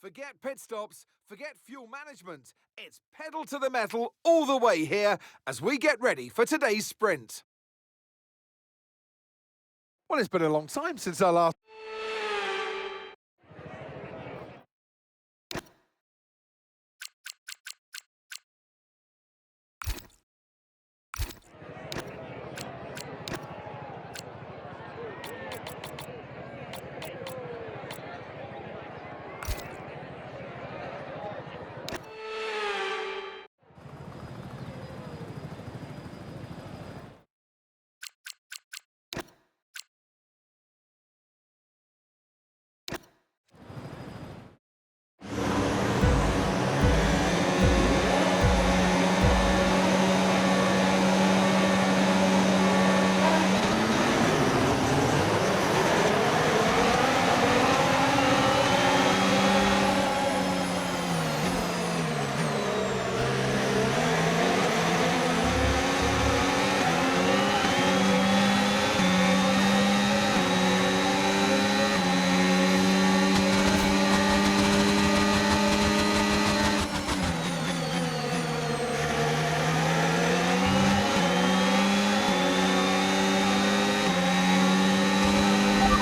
Forget pit stops, forget fuel management. It's pedal to the metal all the way here as we get ready for today's sprint. Well, it's been a long time since our last...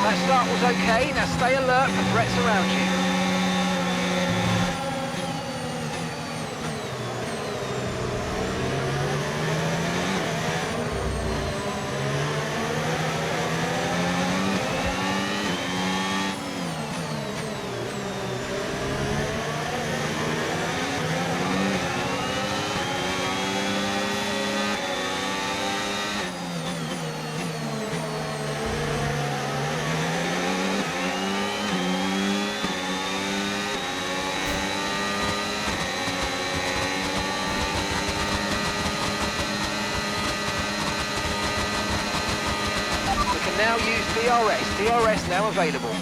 That start was okay, now stay alert for threats around you. Now use DRS. DRS now available.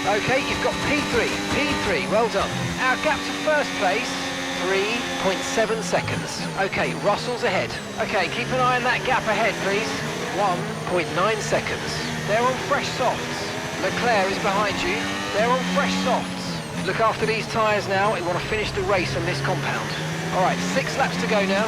Okay, you've got P3, P3, well done. Our gap to first place, 3.7 seconds. Okay, Russell's ahead. Okay, keep an eye on that gap ahead, please. 1.9 seconds. They're on fresh softs. Leclerc is behind you. They're on fresh softs. Look after these tyres now. We want to finish the race on this compound. All right, 6 laps to go now.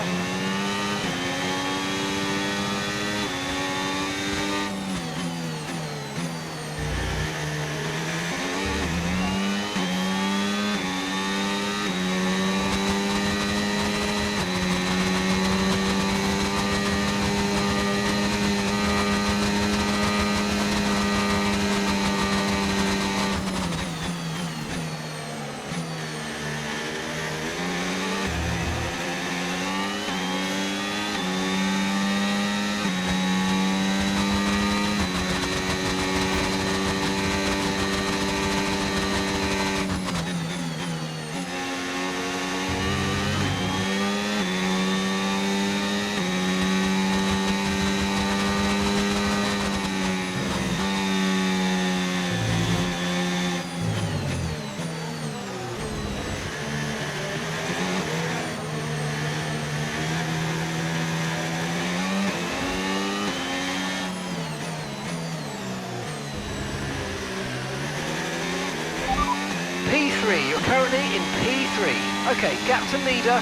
P3, you're currently in P3. Okay, gap to leader,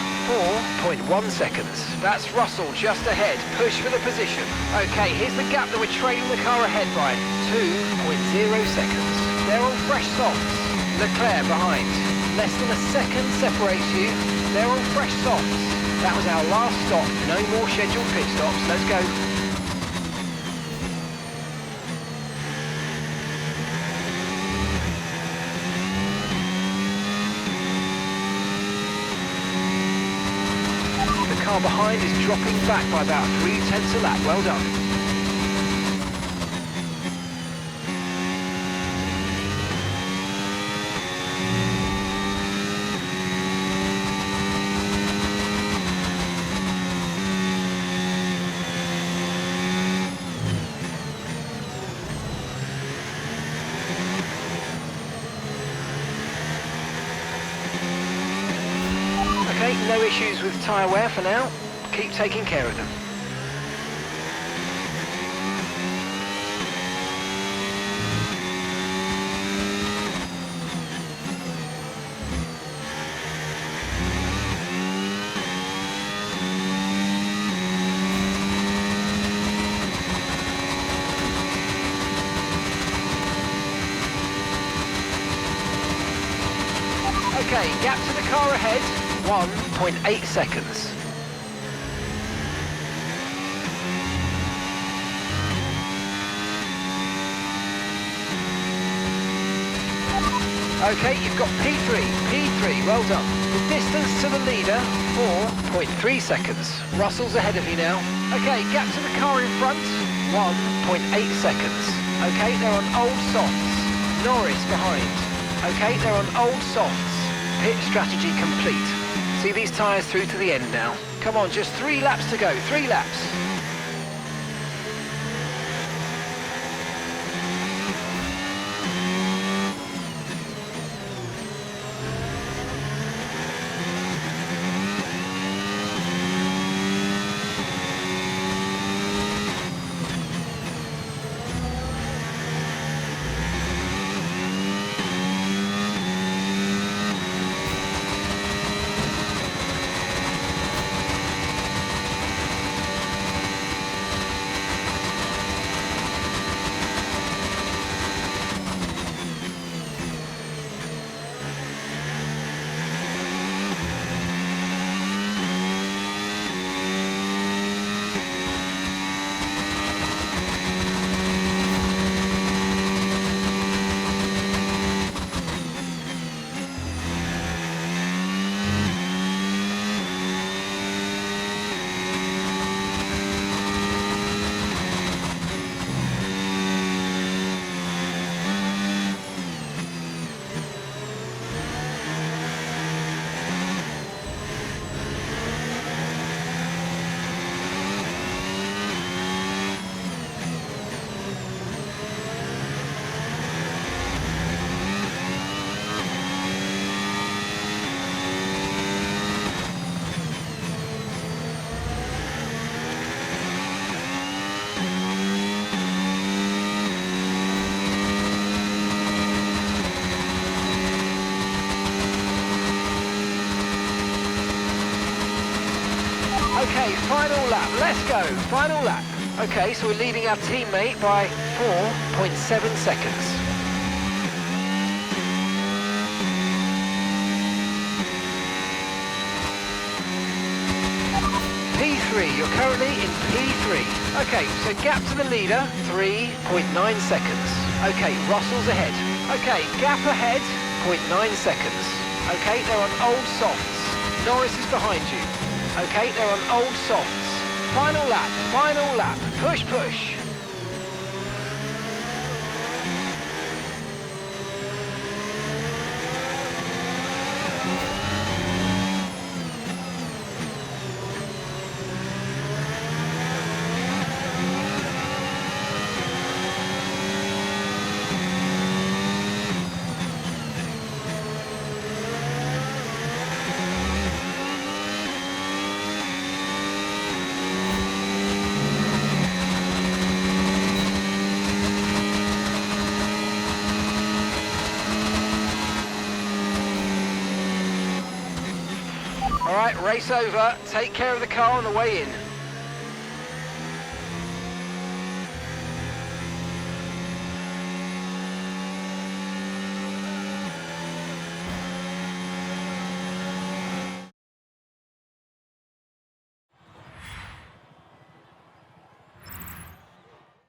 4.1 seconds. That's Russell just ahead. Push for the position. Okay, here's the gap that we're trailing the car ahead by. 2.0 seconds. They're on fresh softs. Leclerc behind. Less than a second separates you. They're on fresh softs. That was our last stop. No more scheduled pit stops. Let's go. The car behind is dropping back by about 0.3 a lap. Well done. Okay, no issues with tyre wear for now. Keep taking care of them. Okay, gap to the car ahead, 1.8 seconds. Okay, you've got P3, well done. The distance to the leader, 4.3 seconds. Russell's ahead of you now. Okay, gap to the car in front, 1.8 seconds. Okay, they're on old softs. Norris behind. Okay, they're on old softs. Pit strategy complete. See these tyres through to the end now. Come on, just 3 laps to go, 3 laps. Okay, final lap, let's go, final lap. Okay, so we're leading our teammate by 4.7 seconds. P3, you're currently in P3. Okay, so gap to the leader, 3.9 seconds. Okay, Russell's ahead. Okay, gap ahead, 0.9 seconds. Okay, they're on old softs. Norris is behind you. Okay, they're on old softs. Final lap, push, push. right, race over. Take care of the car on the way in.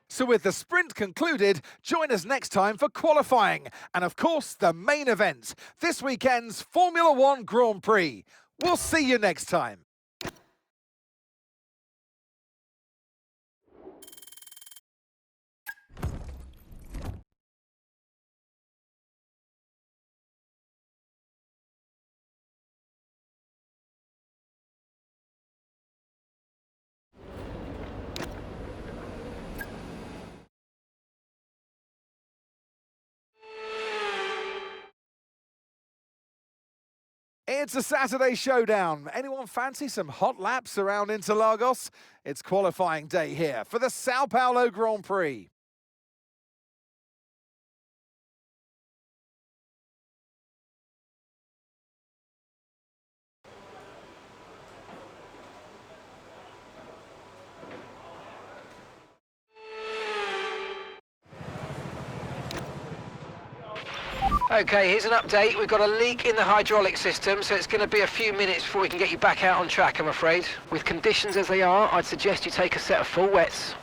So with the sprint concluded, join us next time for qualifying and of course the main event, this weekend's Formula One Grand Prix. We'll see you next time. It's a Saturday showdown. Anyone fancy some hot laps around Interlagos? It's qualifying day here for the Sao Paulo Grand Prix. Okay, here's an update. We've got a leak in the hydraulic system, so it's going to be a few minutes before we can get you back out on track, I'm afraid. With conditions as they are, I'd suggest you take a set of full wets.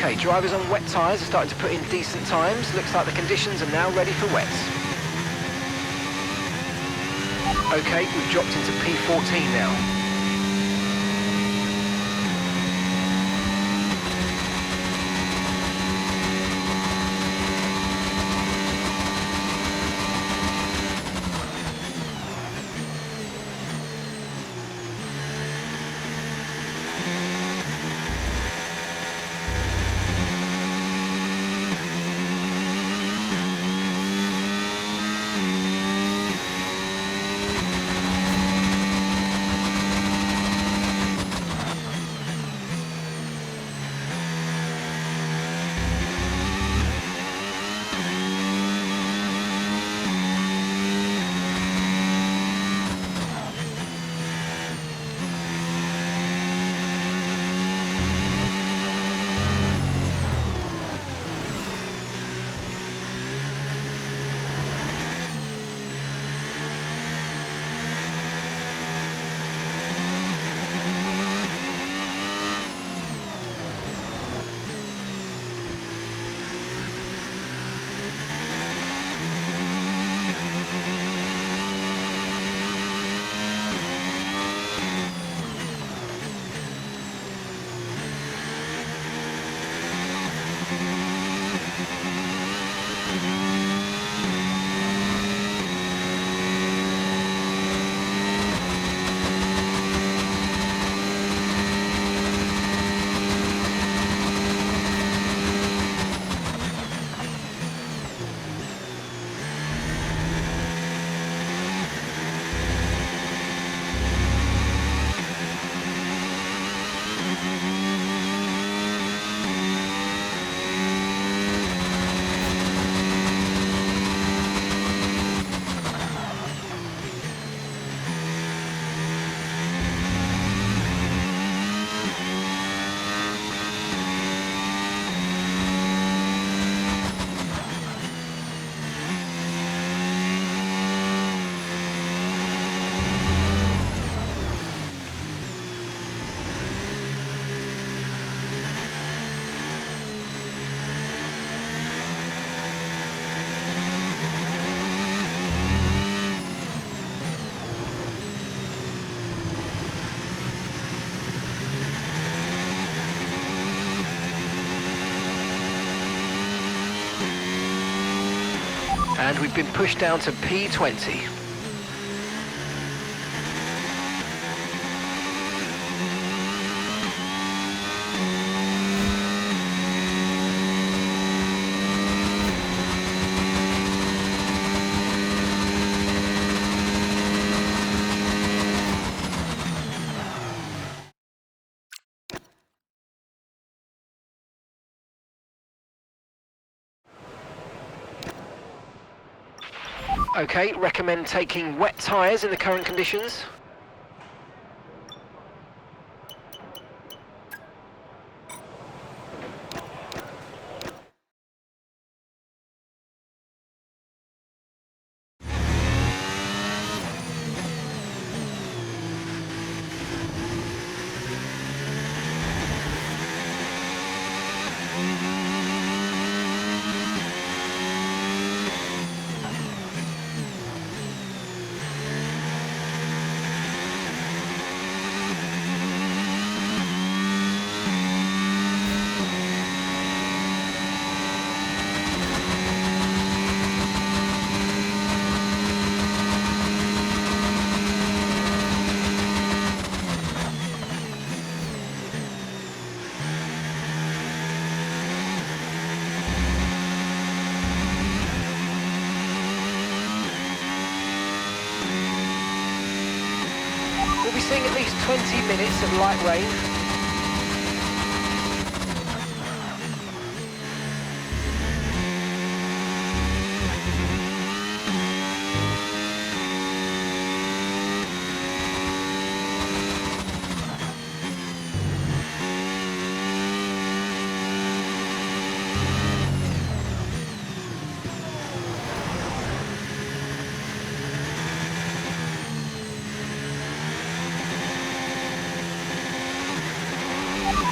Okay, drivers on wet tyres are starting to put in decent times. Looks like the conditions are now ready for wets. Okay, we've dropped into P14 now. And we've been pushed down to P20. Okay, recommend taking wet tyres in the current conditions. We'll be seeing at least 20 minutes of light rain.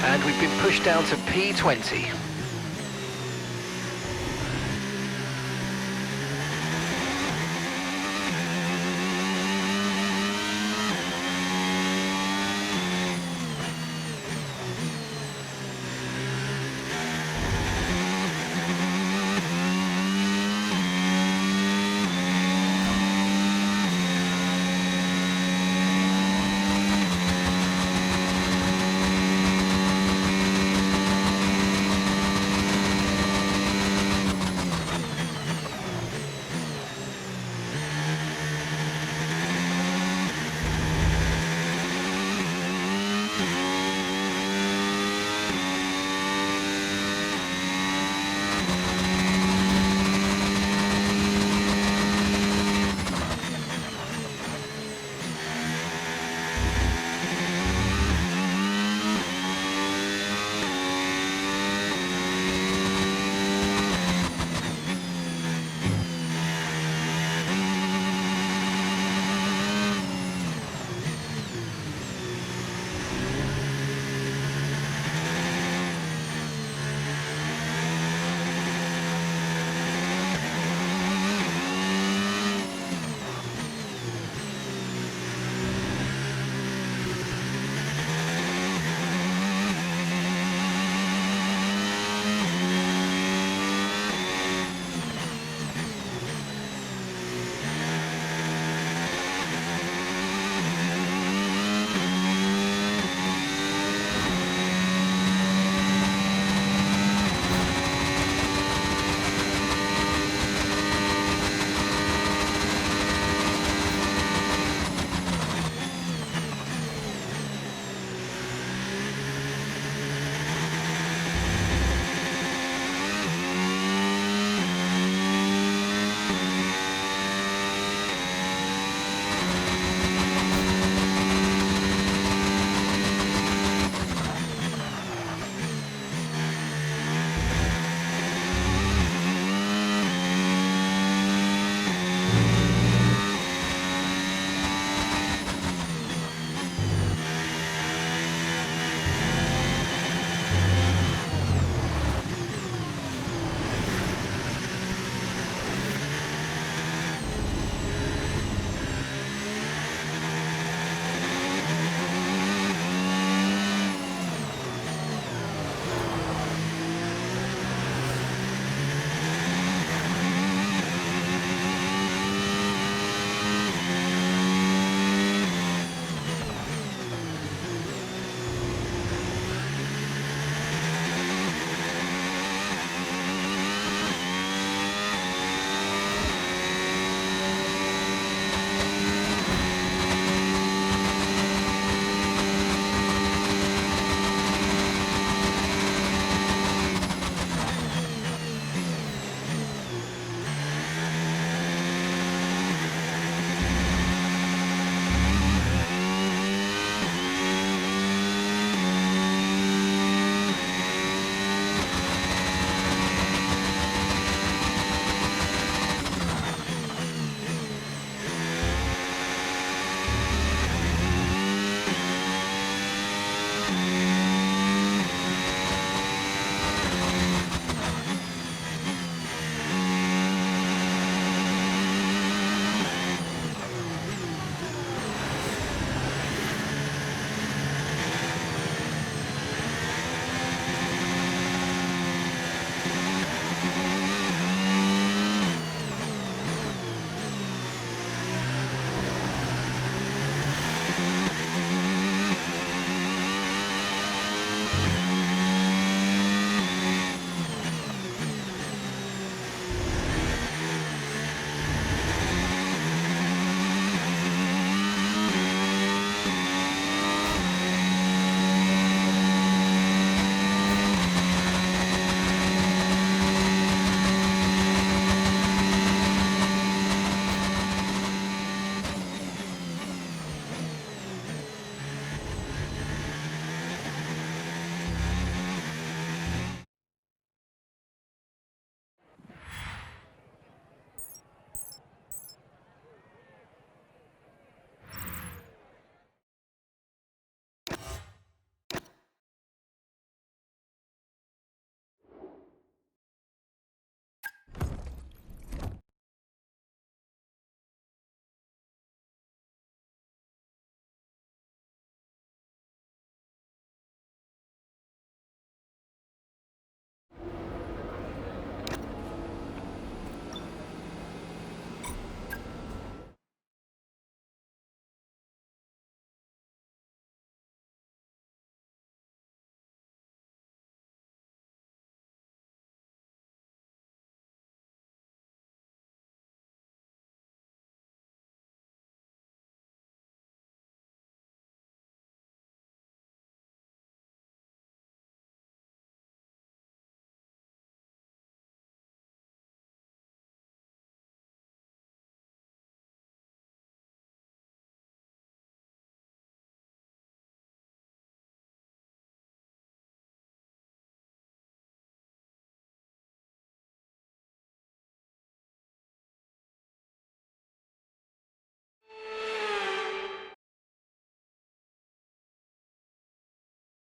And we've been pushed down to P20.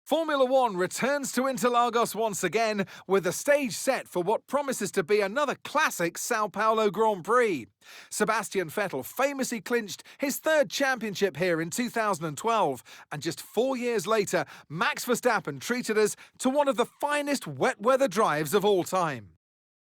Formula One returns to Interlagos once again with the stage set for what promises to be another classic Sao Paulo Grand Prix. Sebastian Vettel famously clinched his third championship here in 2012, and just 4 years later, Max Verstappen treated us to one of the finest wet weather drives of all time.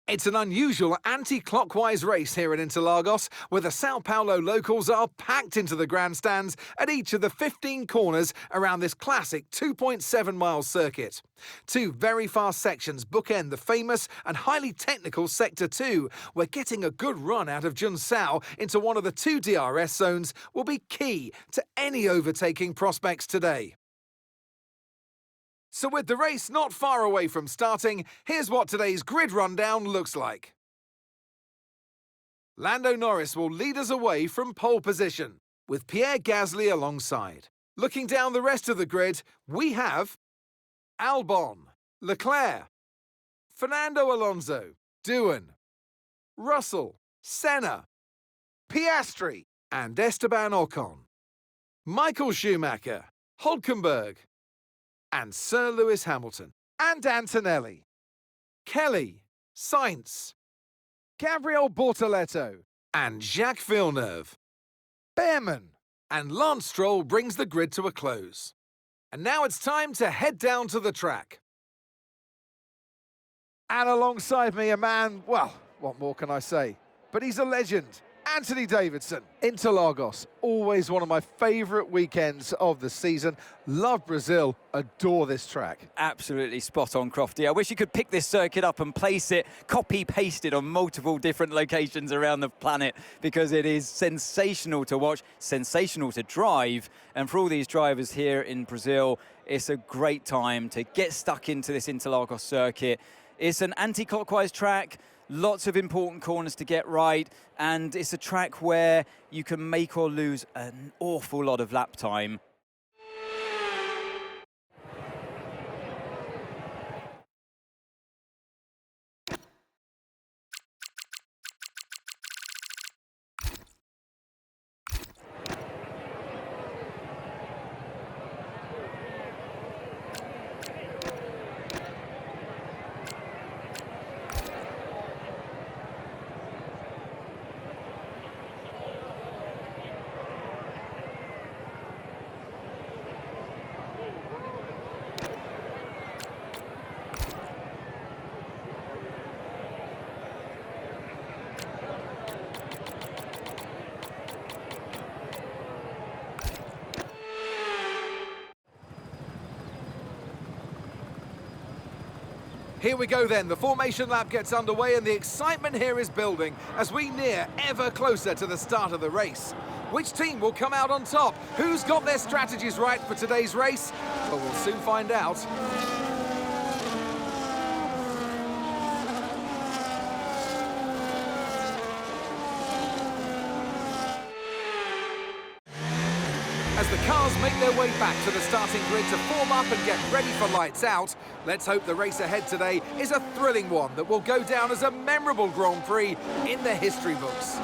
It's an unusual anti-clockwise race here at Interlagos, where the Sao Paulo locals are packed into the grandstands at each of the 15 corners around this classic 2.7-mile circuit. Two very fast sections bookend the famous and highly technical Sector 2, where getting a good run out of Junsao into one of the two DRS zones will be key to any overtaking prospects today. So with the race not far away from starting, here's what today's grid rundown looks like. Lando Norris will lead us away from pole position, with Pierre Gasly alongside. Looking down the rest of the grid, we have Albon, Leclerc, Fernando Alonso, Doohan, Russell, Senna, Piastri and Esteban Ocon, Michael Schumacher, Hülkenberg, and Sir Lewis Hamilton, and Antonelli, Kelly, Sainz, Gabriel Bortoleto, and Jacques Villeneuve. Behrman and Lance Stroll brings the grid to a close. And now it's time to head down to the track. And alongside me, a man, well, what more can I say? But he's a legend. Anthony Davidson. Interlagos, always one of my favourite weekends of the season. Love Brazil, adore this track. Absolutely spot on, Crofty. I wish you could pick this circuit up and place it, copy-pasted on multiple different locations around the planet, because it is sensational to watch, sensational to drive. And for all these drivers here in Brazil, it's a great time to get stuck into this Interlagos circuit. It's an anti-clockwise track. Lots of important corners to get right, and it's a track where you can make or lose an awful lot of lap time. Here we go then, the formation lap gets underway and the excitement here is building as we near ever closer to the start of the race. Which team will come out on top? Who's got their strategies right for today's race? Well, we'll soon find out. As the cars make their way back to the starting grid to form up and get ready for lights out, let's hope the race ahead today is a thrilling one that will go down as a memorable Grand Prix in the history books.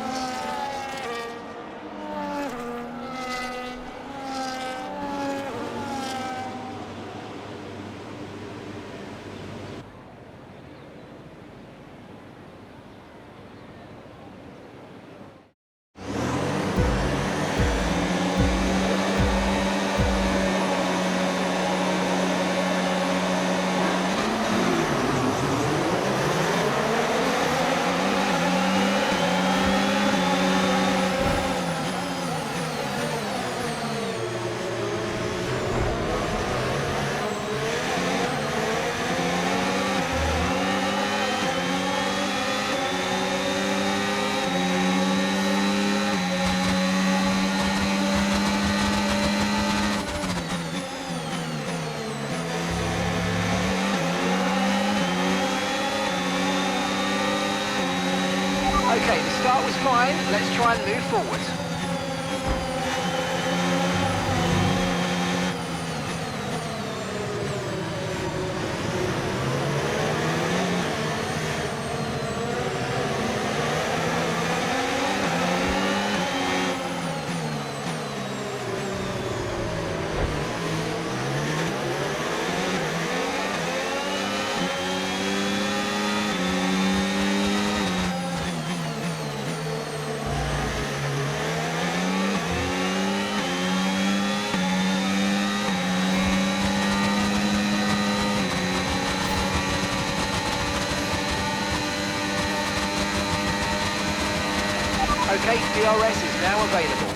Okay, the start was fine. Let's try and move forward. Okay, DRS is now available.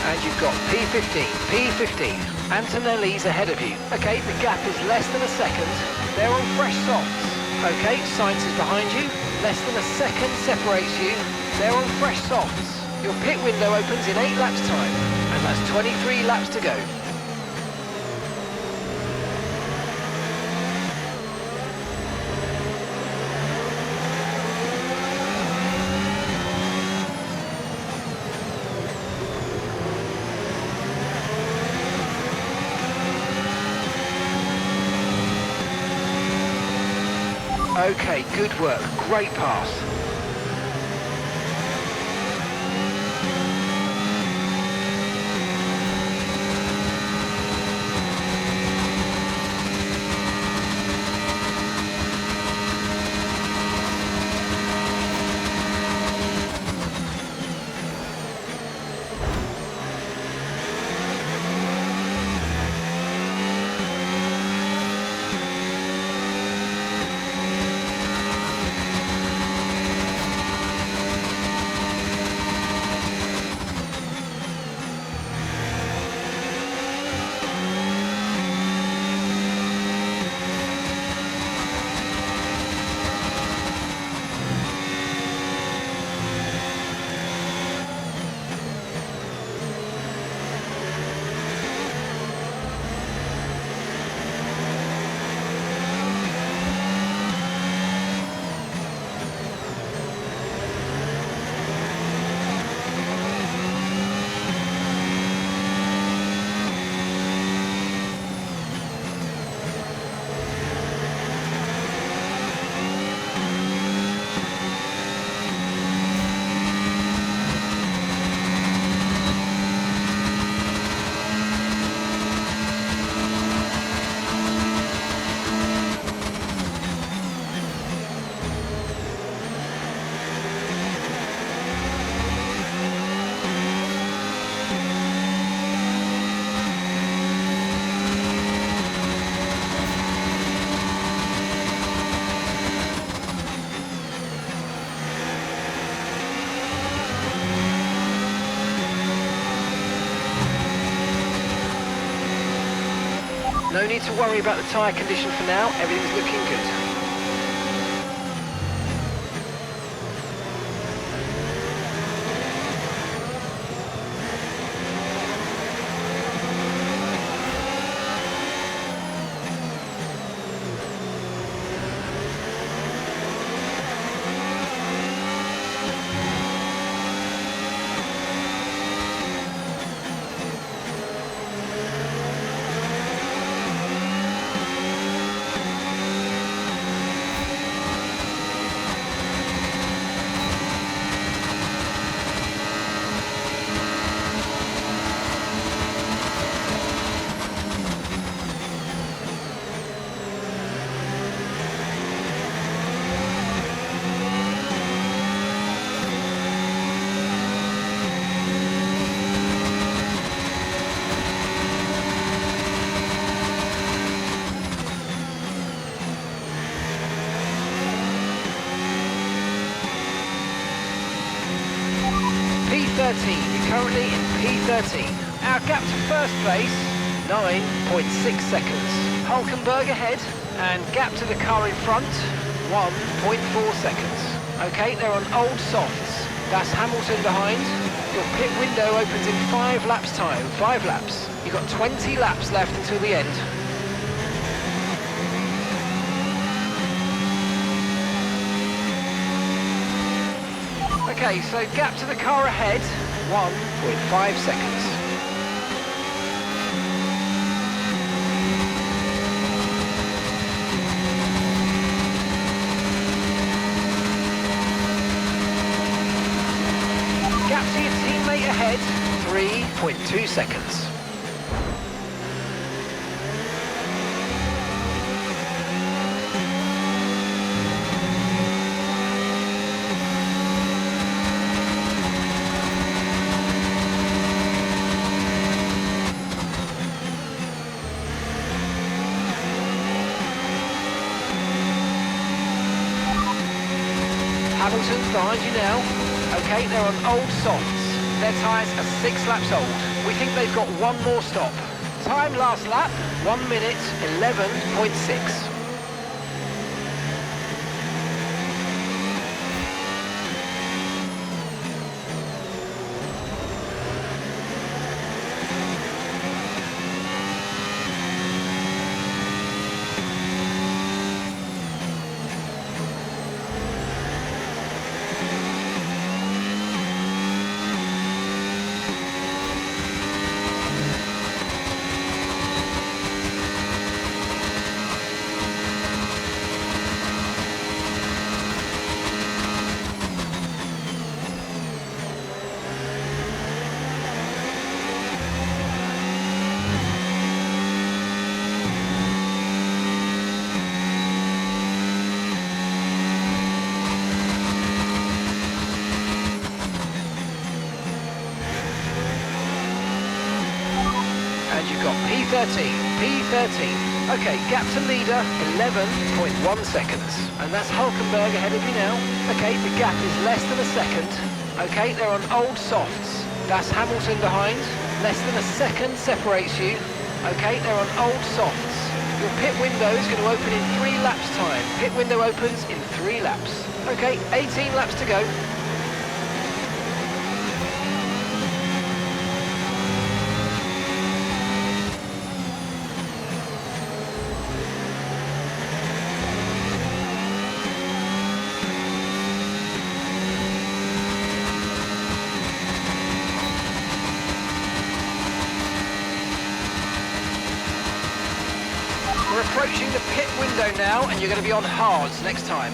And you've got P15, P15. Antonelli's ahead of you. Okay, the gap is less than a second. They're on fresh softs. Okay, Sainz is behind you. Less than a second separates you. They're on fresh softs. Your pit window opens in 8 laps time, and that's 23 laps to go. Okay, good work. Great pass. No need to worry about the tyre condition for now, everything's looking good. P13. You're currently in P13. Our gap to first place, 9.6 seconds. Hulkenberg ahead, and gap to the car in front, 1.4 seconds. Okay, they're on old softs. That's Hamilton behind. Your pit window opens in 5 laps time. 5 laps. You've got 20 laps left until the end. Okay, so gap to the car ahead, 1.5 seconds. Gap to your teammate ahead, 3.2 seconds. Hamilton's behind you now. Okay, they're on old softs. Their tyres are 6 laps old. We think they've got one more stop. Time last lap, 1 minute, 11.6. And you've got P13, P13. Okay, gap to leader, 11.1 seconds. And that's Hulkenberg ahead of you now. Okay, the gap is less than a second. Okay, they're on old softs. That's Hamilton behind. Less than a second separates you. Okay, they're on old softs. Your pit window is going to open in 3 laps time. Pit window opens in 3 laps. Okay, 18 laps to go. We're approaching the pit window now, and you're going to be on hards next time.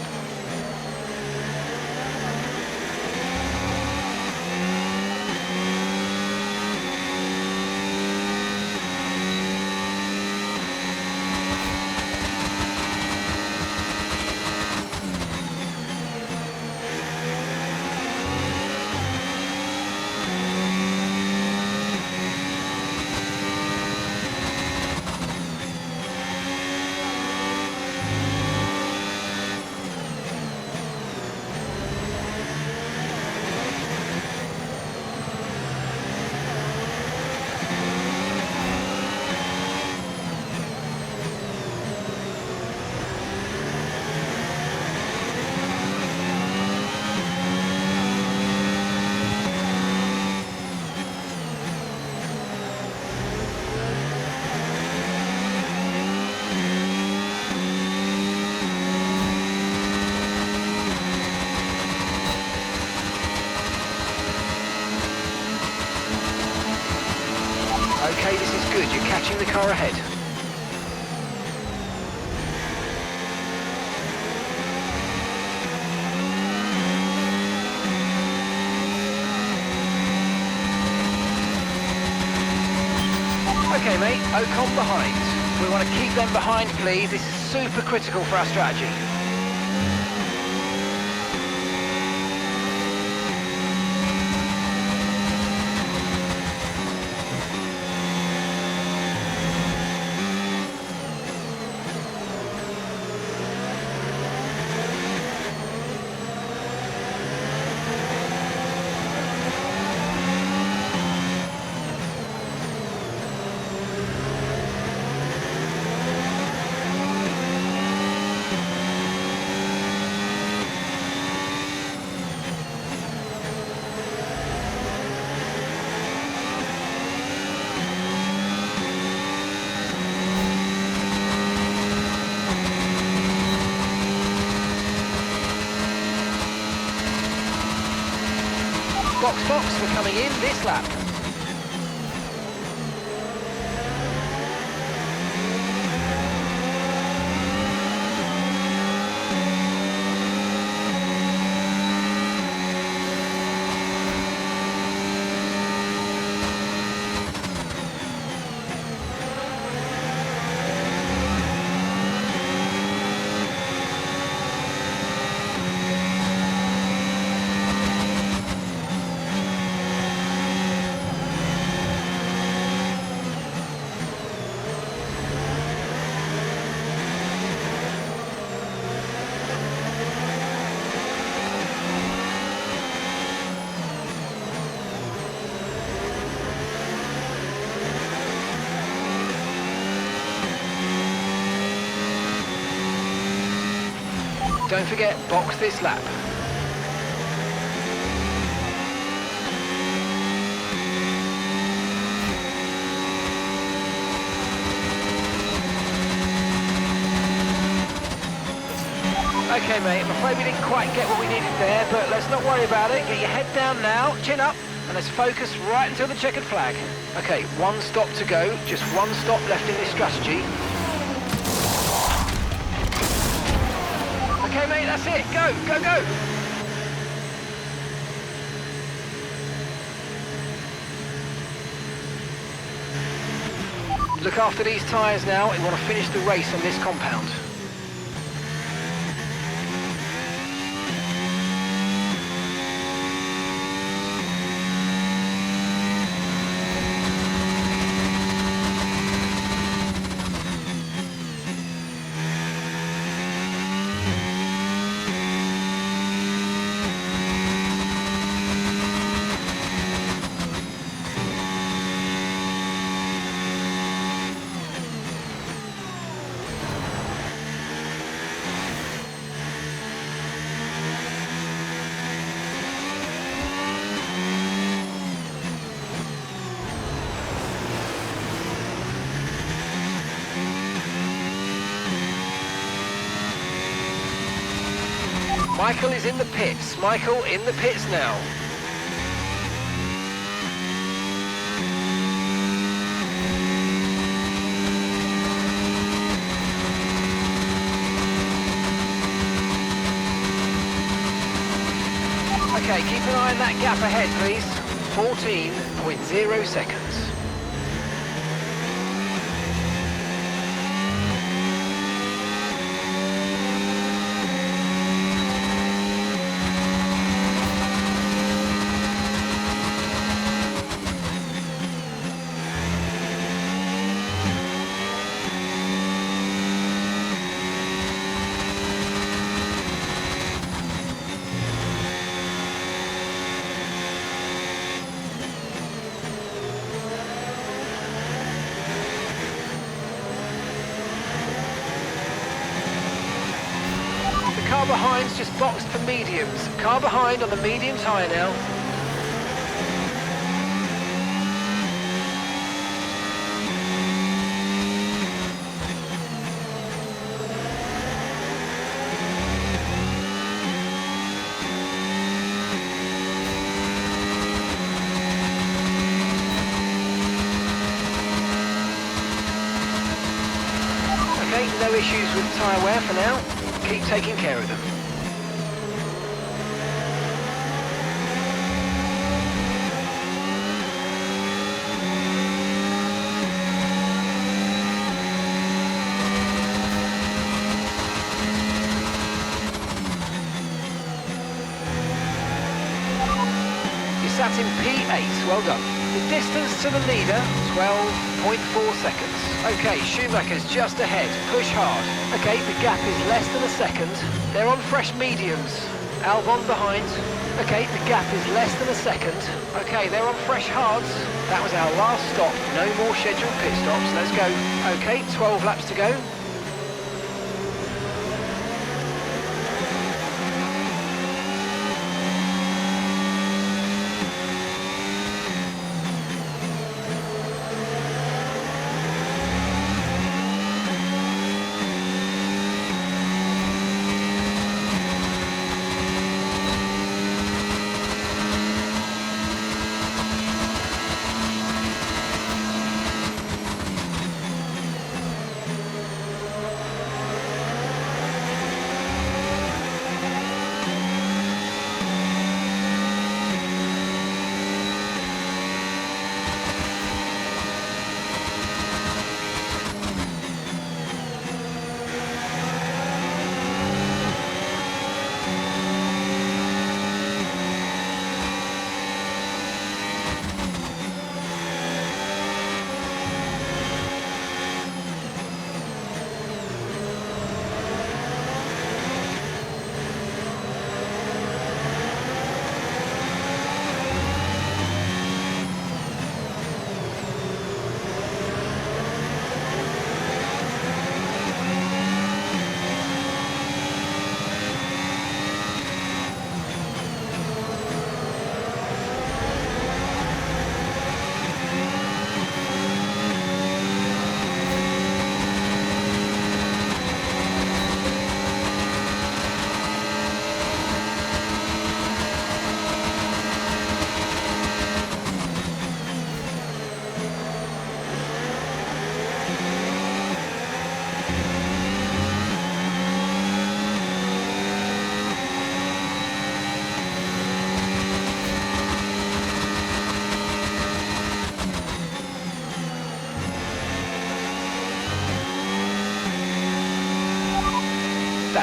Okay, this is good. You're catching the car ahead. Okay, mate, Ocon behind. We want to keep them behind, please. This is super critical for our strategy. box, box, we're coming in this lap. Don't forget, box this lap. Okay mate, I'm afraid we didn't quite get what we needed there, but let's not worry about it. Get your head down now, chin up, and let's focus right until the checkered flag. Okay, one stop to go, just one stop left in this strategy. Okay mate, that's it, go, go, go! Look after these tyres now, we want to finish the race on this compound. Michael is in the pits. Michael in the pits now. Okay, keep an eye on that gap ahead, please. 14.0 seconds. Car behind's just boxed for mediums. Car behind on the medium tyre now. Okay, no issues with tyre wear for now. Keep taking care of them. You sat in P8, well done. The distance to the leader, 12.4 seconds. Okay, Schumacher's just ahead. Push hard. Okay, the gap is less than a second. They're on fresh mediums. Albon behind. Okay, the gap is less than a second. Okay, they're on fresh hards. That was our last stop. No more scheduled pit stops. Let's go. Okay, 12 laps to go.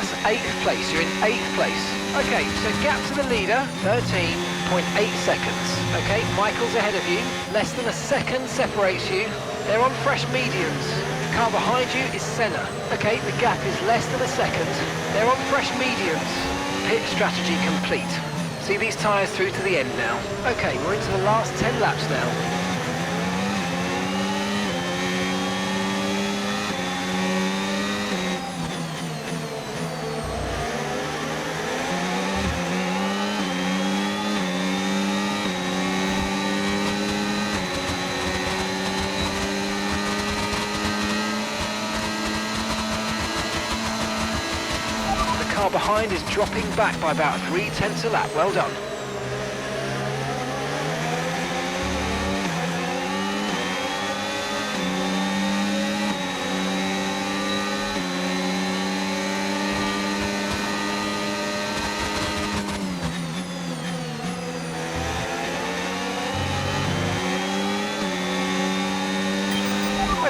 That's 8th place. You're in 8th place. Okay, so gap to the leader, 13.8 seconds. Okay, Michael's ahead of you. Less than a second separates you. They're on fresh mediums. The car behind you is Senna. Okay, the gap is less than a second. They're on fresh mediums. Pit strategy complete. See these tyres through to the end now. Okay, we're into the last 10 laps now. The car behind is dropping back by about 0.3 a lap. Well done.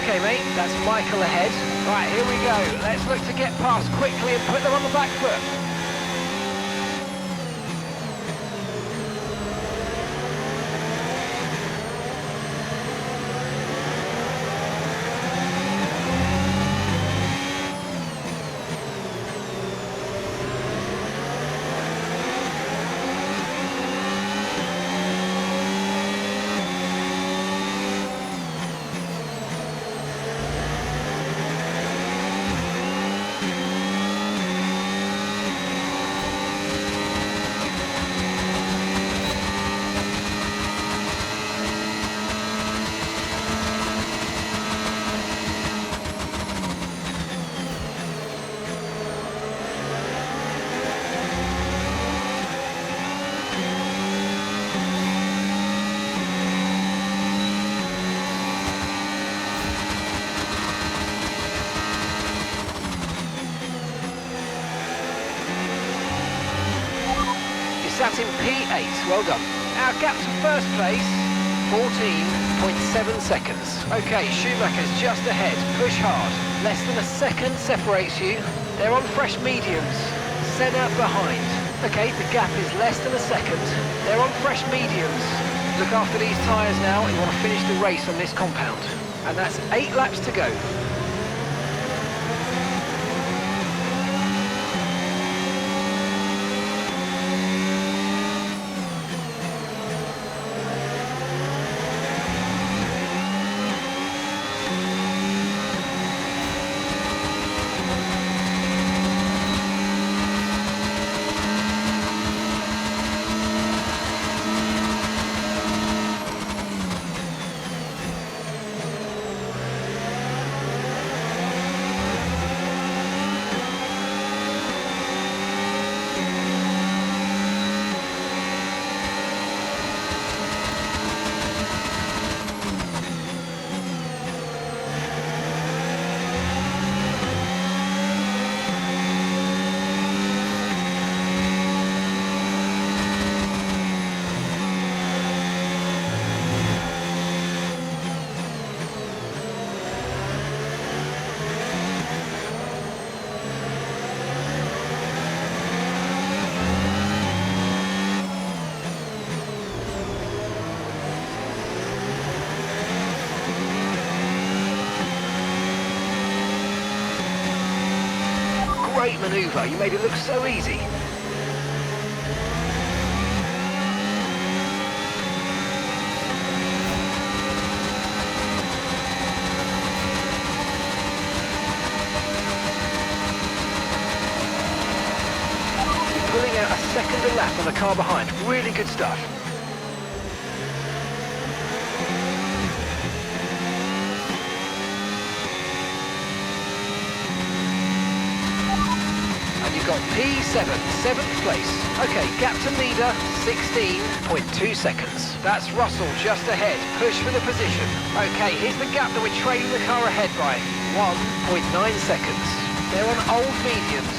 Okay, mate, that's Michael ahead. Right, here we go. Let's look to get past quickly and put them on the back foot. Sat in P8, well done. Our gap to first place, 14.7 seconds. Okay, Schumacher's just ahead, push hard. Less than a second separates you. They're on fresh mediums. Senna behind. Okay, the gap is less than a second. They're on fresh mediums. Look after these tyres now, you want to finish the race on this compound. And that's 8 laps to go. Great manoeuvre, you made it look so easy. You're pulling out a second a lap on the car behind, really good stuff. You've got P7, 7th place. Okay, gap to leader, 16.2 seconds. That's Russell just ahead. Push for the position. Okay, here's the gap that we're trailing the car ahead by. 1.9 seconds. They're on old mediums.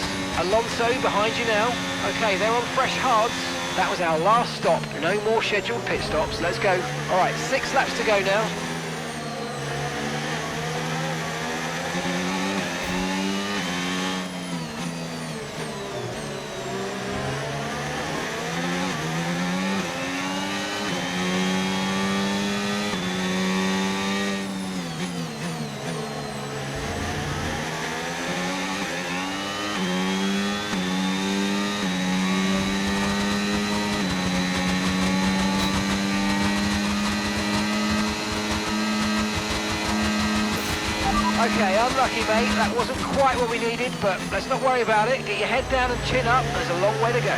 Alonso behind you now. Okay, they're on fresh hards. That was our last stop. No more scheduled pit stops. Let's go. All right, 6 laps to go now. Okay, unlucky, mate. That wasn't quite what we needed, but let's not worry about it. Get your head down and chin up. There's a long way to go.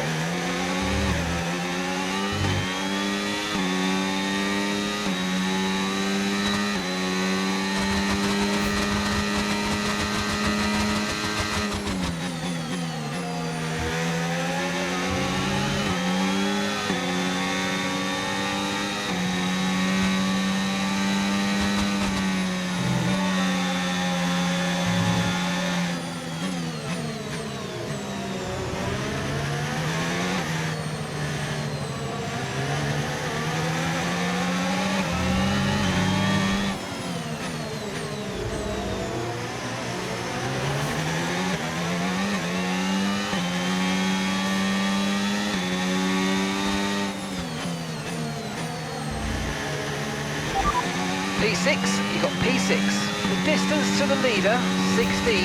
P6, you got P6. The distance to the leader, 16.0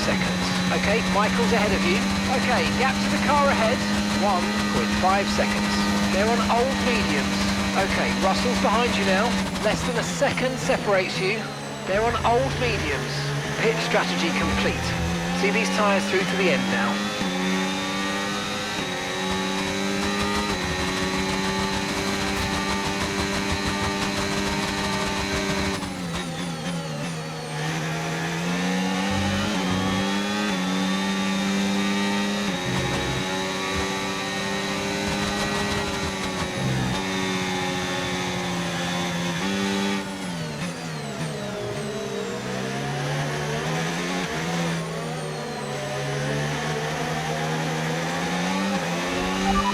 seconds. Okay, Michael's ahead of you. Okay, gap to the car ahead, 1.5 seconds. They're on old mediums. Okay, Russell's behind you now. Less than a second separates you. They're on old mediums. Pit strategy complete. See these tyres through to the end now.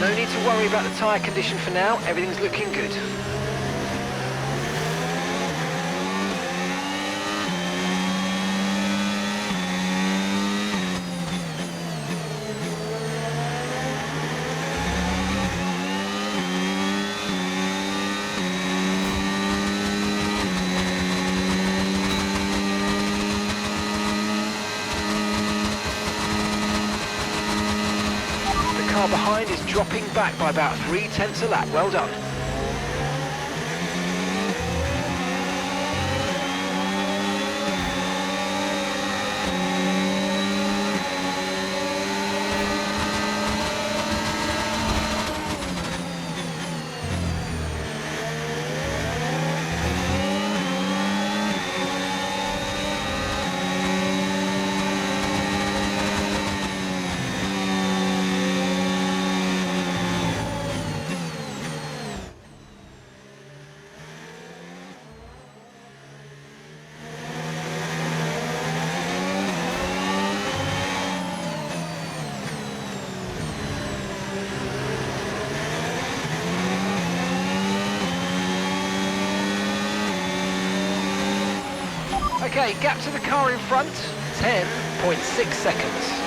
No need to worry about the tyre condition for now, everything's looking good. The car behind is dropping back by about 0.3 a lap. Well done. Okay, gap to the car in front, 10.6 seconds.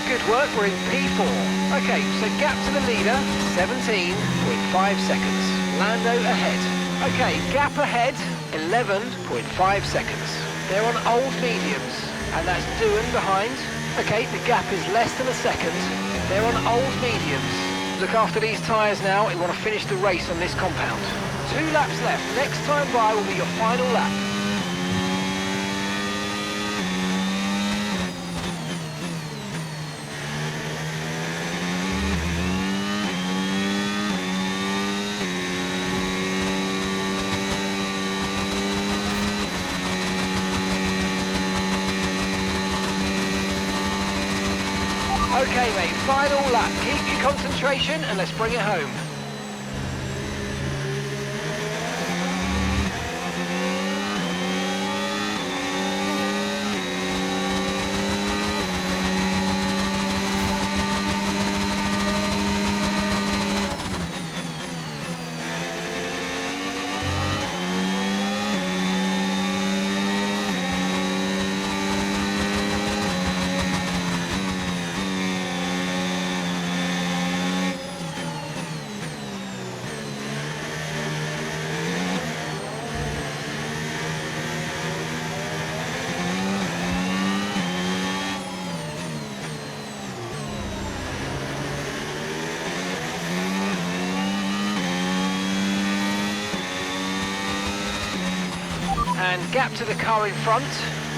Good work, we're in P4. Okay, so gap to the leader, 17.5 seconds. Lando ahead. Okay, gap ahead, 11.5 seconds. They're on old mediums, and that's Doohan behind. Okay, the gap is less than a second. They're on old mediums. Look after these tyres now, we want to finish the race on this compound. 2 laps left, next time by will be your final lap. Okay mate, final lap. Keep your concentration and let's bring it home. And gap to the car in front,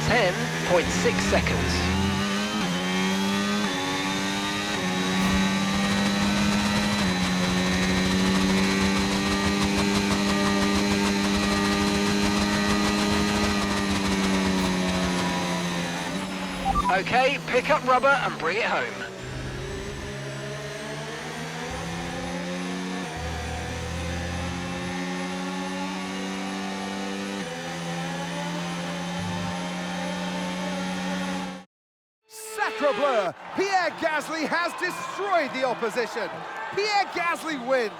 10.6 seconds. Okay, pick up rubber and bring it home. Sacre bleu! Pierre Gasly has destroyed the opposition. Pierre Gasly wins.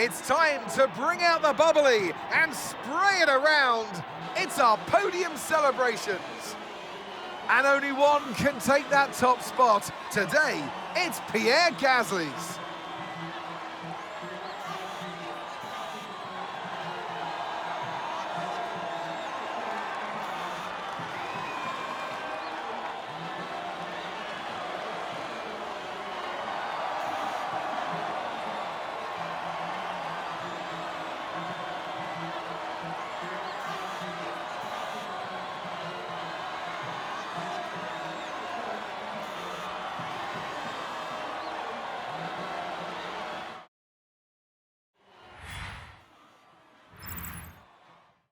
It's time to bring out the bubbly and spray it around. It's our podium celebrations. And only one can take that top spot. Today, it's Pierre Gasly's.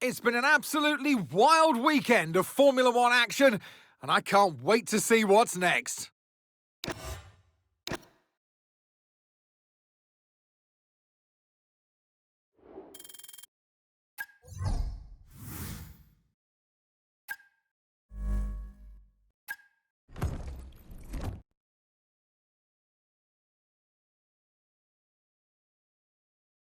It's been an absolutely wild weekend of Formula One action, and I can't wait to see what's next.